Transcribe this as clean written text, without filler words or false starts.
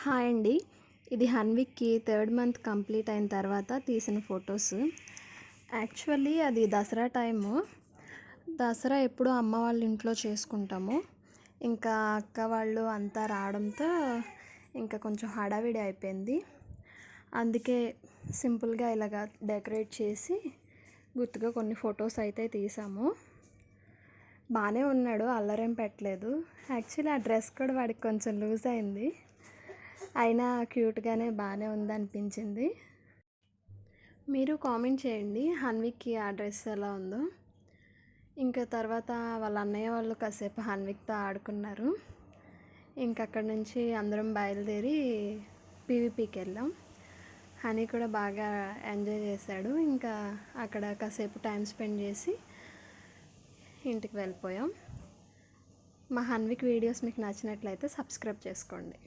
Hi అండి. ఇది హన్విక్‌కి third month complete అయిన తర్వాత తీసిన ఫొటోస్. యాక్చువల్లీ అది దసరా టైము. దసరా ఎప్పుడూ అమ్మ వాళ్ళ ఇంట్లో చేసుకుంటాము. ఇంకా అక్క వాళ్ళు అంతా రావడంతో ఇంకా కొంచెం హడావిడి అయిపోయింది. అందుకే సింపుల్గా ఇలాగా డెకరేట్ చేసి గుర్తుగా కొన్ని ఫొటోస్ అయితే తీసాము. బాగానే ఉన్నాడు, అల్లరేం పెట్టలేదు. యాక్చువల్లీ ఆ డ్రెస్ కూడా వాడికి కొంచెం లూజ్ అయింది, అయినా క్యూట్గానే బాగానే ఉందనిపించింది. మీరు కామెంట్ చేయండి హన్విక్కి ఆ డ్రెస్ ఎలా ఉందో. ఇంకా తర్వాత వాళ్ళ అన్నయ్య వాళ్ళు కాసేపు హన్విక్తో ఆడుకున్నారు. ఇంకా అక్కడి నుంచి అందరం బయలుదేరి పీవీపీకి వెళ్ళాం. హనీ కూడా బాగా ఎంజాయ్ చేశాడు. ఇంకా అక్కడ కాసేపు టైం స్పెండ్ చేసి ఇంటికి వెళ్ళిపోయాం. మా హన్విక్ వీడియోస్ మీకు నచ్చినట్లయితే సబ్స్క్రైబ్ చేసుకోండి.